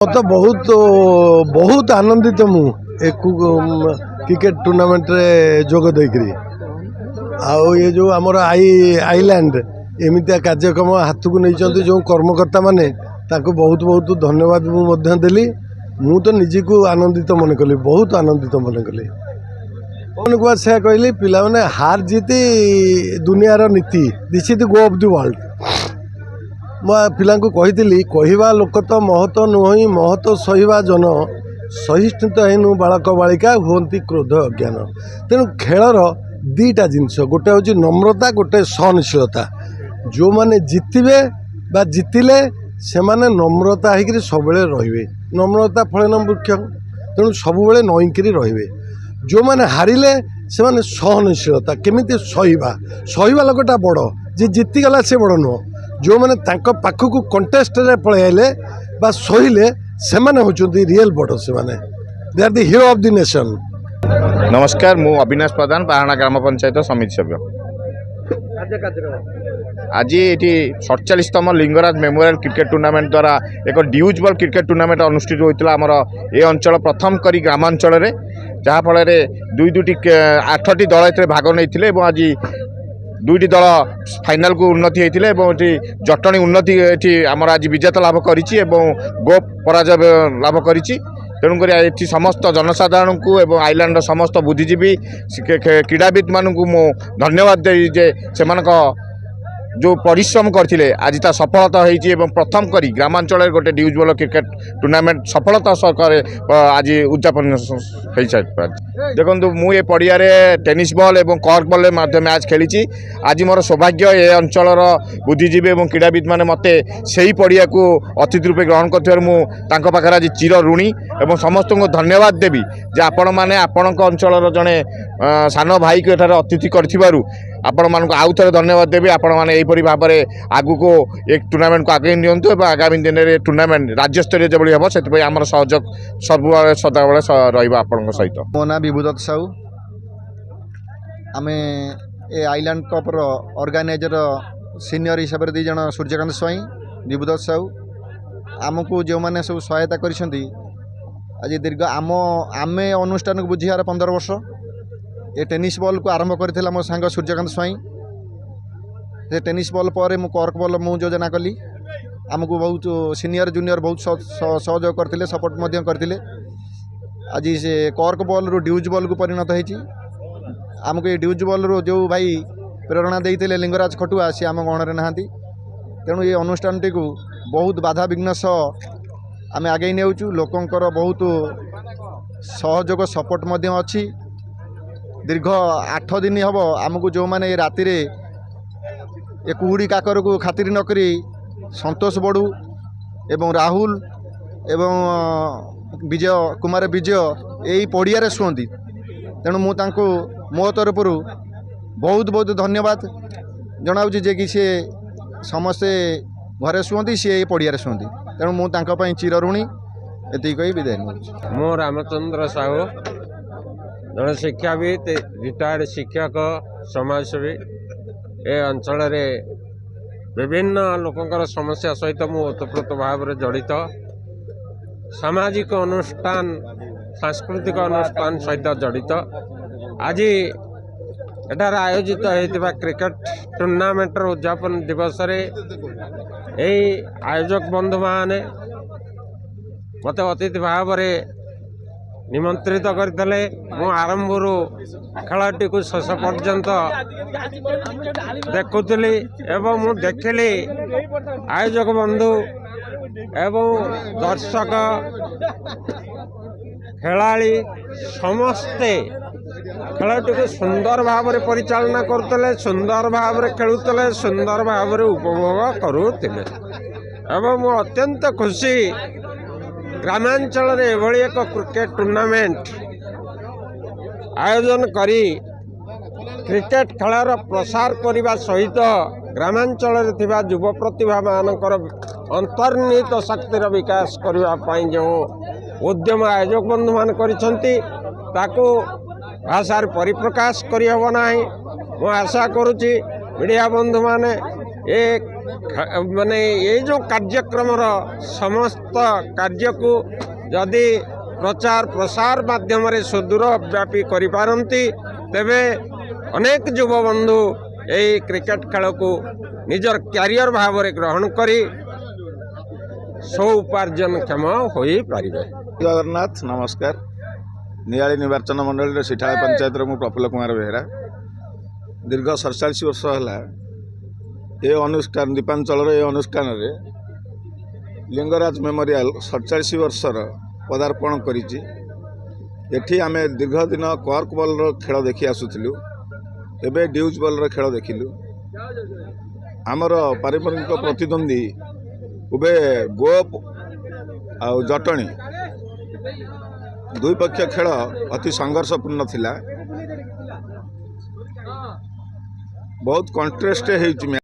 तो बहुत बहुत आनंदित मु क्रिकेट टूर्नामेंट रे जोग देकरी आउ ये जो आमर आईलैंड एमितिया कार्यक्रम हाथ को नहीं जो कर्मकर्ता माने ताको बहुत बहुत धन्यवाद मुझे देली। मु तो निजी को आनंदित मन कली, बहुत आनंदित मन कली। कौन को से कहली पिला माने हार जीती दुनियार नीति, this is the go of the world. पिला कही कहवा लोक तो महत नुह महत सहिबा जन सहिष्णुत हेनु बालक बालिका हुंती क्रोध अज्ञान। तेणु खेलर दीटा जिनस गोटे हूँ नम्रता, गोटे सहनशीलता। जो माने जितबे बा जितिले से माने नम्रता होकर सब रे, नम्रता फलन वृक्ष। तेणु सब नईकरी रे। जो माने हारिले से माने सहनशीलता केमिति सहिबा, सहिबा लोकटा बड़, जे जीतीगला से बड़ नुह। जो मैंने पाखक कंटेस्ट पलैले बा सहिले से होती रियल बड़, से they are the hero of the nation. नमस्कार, मु अविनाश प्रधान, पाहाणा ग्राम पंचायत समिति सभ्य। आज ये 47तम लिंगराज मेमोरियल क्रिकेट टूर्नामेंट द्वारा एक ड्यूज बॉल क्रिकेट टूर्नामेंट अनुष्ठित होता आमर ये अंचल प्रथम करी ग्रामांचल जहाँफल दुईटी 8टी दल ए भाग नहीं। आज दुईटी दल फाइनाल को उन्नति होते ये जटणी उन्नति ये आमर आज विजेता लाभ करी गोप पराजय लाभ करी। तेणुक ये समस्त जनसाधारण को एवं आईलैंड समस्त बुद्धिजीवी क्रीड़ाविद मान धन्यवाद दे से जो परिश्रम करते आज ता सफलता होती। प्रथम करी ग्रामांचल गोटे ड्यूज बॉल क्रिकेट टूर्नामेंट सफलता सहकार आज उद्यापन हो सारी। देखो मुझे पड़िया टेनिस बॉल और कॉर्क बॉल मैच खेली। आज मोर सौभाग्य ये अंचल बुद्धिजीवी और क्रीड़ाविद मैंने मत से पड़िया को अतिथि रूपे ग्रहण कर आज चिर ऋणी और समस्त को धन्यवाद देवी जे आपण मैंने आपण अंचल जड़े सान भाई को एठार अतिथि कर आपण मानक आउ थे धन्यवाद देवी। आपण मैंने यहीपरी भाव में आगु को एक टूर्नामेंट को आगे नियंतु और आगामी दिन में टूर्नामेंट राज्यस्तरीय जो हम से आम सहयोग सब सदाबले आपण सहित। मो ना विभूदत्त साहू, आम ए आईलैंड कपर ऑर्गेनाइजर सीनियर हिसाब से 2 जन सूर्यकांत स्वाई, विभूदत्त साहू आमको जो मैंने सब सहायता करिसेंती। आज दीर्घ आम अनुष्ठान को बुझियार 15 वर्ष। ये टेनिस बॉल को आरंभ करथिला मो सांग सूर्यकांत स्वाई। से टेनिस बॉल पर मु कॉर्क बॉल मु योजना कली। आमको बहुत सीनियर जूनियर बहुत सहयोग करथिले, सपोर्ट मध्य करथिले। आज से कॉर्क बॉल रू ड्यूज बॉल को परिणत होती। आमको ये ड्यूज बॉल रू जो भाई प्रेरणा देते लिंगराज खटुआ सी आम गणरे नहांती। तेणु ये अनुष्ठान टी को बहुत बाधा विघ्न सह आम आगे नेउचु। लोकंकर बहुत सहयोग सपोर्ट मध्य अच्छी। दीर्घ 8 दिन हम आमको जो मैंने राति ये कुहुड़ी काकर को खातिर नकरी संतोष बड़ू एवं राहुल एवं विजय कुमार विजय यही पड़िया शुंती। तेणु मुझे मो तरफ बहुत बहुत धन्यवाद जनाऊँ जे कि सी समस्ते घरे शुंती सी यही पड़िया शुंती। तेणु मुझे चिर ऋणी ये कही विदाय नौ। मो रामचंद्र साहू जड़े शिक्षाविद, रिटायर्ड शिक्षक, समाजसेवी। ए अंचल विभिन्न लोकंर समस्या सहित मु ओतप्रोत भाव में जड़ित। सामाजिक अनुष्ठान, सांस्कृतिक अनुष्ठान सहित जड़ित। आज एठार आयोजित होता क्रिकेट टूर्नामेंट उद्यापन दिवस यही आयोजक बंधु माने मत अतिथि भाव में निमंत्रित करते। मु आरंभ खेलटी को शेष पर्यंत देखुली एवं मु देखिली आयोजक बंधु एवं दर्शक खेलाड़ी समस्ते खेलटी को सुंदर भाव में परिचालना करते, सुंदर भाव में खेलुते, सुंदर भाव में उपभोग करुले। एवं मु अत्यंत खुशी ग्रामांचल एभली एक क्रिकेट टूर्नामेंट आयोजन करी क्रिकेट खेलार प्रसार करने सहित ग्रामांचल युव प्रतिभा मानकर अंतर्निहित शक्तिर विकास करने जो उद्यम आयोजक बंधु मान करिसेंती ताकू भाषार परिप्रकाश करहब ना। मु आशा करुच्ची मीडिया बंधु माने एक ମାନେ ଏଇ ଯେଉଁ କାର୍ଯ୍ୟକ୍ରମର ସମସ୍ତ କାର୍ଯ୍ୟକୁ ଯଦି ପ୍ରଚାର ପ୍ରସାର ମାଧ୍ୟମରେ ସୁଦୂର ବ୍ୟାପୀ କରିପାରନ୍ତି ତେବେ ଅନେକ ଯୁବବନ୍ଧୁ ଏହି କ୍ରିକେଟ ଖେଳକୁ ନିଜର କ୍ୟାରିୟର ଭାବରେ ଗ୍ରହଣ କରି ସୌପାର୍ଜନକ୍ଷମ ହୋଇପାରିବେ। ଜଗନ୍ନାଥ ନମସ୍କାର। ନିଆଳି ନିର୍ବାଚନ ମଣ୍ଡଳୀର ସିଠାଳ ପଞ୍ଚାୟତର ମୁଁ ପ୍ରଫୁଲ୍ଲ କୁମାର ବେହେରା। ଦୀର୍ଘ 47 ବର୍ଷ ହେଲା ଏ ଅନୁଷ୍ଠାନ ଦୀପାଞ୍ଚଳର ଏ ଅନୁଷ୍ଠାନରେ ଲିଙ୍ଗରାଜ ମେମୋରିଆଲ 47 ବର୍ଷର ପଦାର୍ପଣ କରିଛି। ଏଠି ଆମେ ଦୀର୍ଘ ଦିନ କର୍କ ବଲ୍ର ଖେଳ ଦେଖି ଆସୁଥିଲୁ, ଏବେ ଡ୍ୟୁଜ୍ ବଲ୍ର ଖେଳ ଦେଖିଲୁ। ଆମର ପାରିବାରିକ ପ୍ରତିଦ୍ୱନ୍ଦ୍ୱୀ ଉଭୟ ଗୋପ ଆଉ ଜଟଣୀ ଦୁଇ ପକ୍ଷ ଖେଳ ଅତି ସଂଘର୍ଷପୂର୍ଣ୍ଣ ଥିଲା। ବହୁତ କଣ୍ଟ୍ରେଷ୍ଟ ହେଇଛି।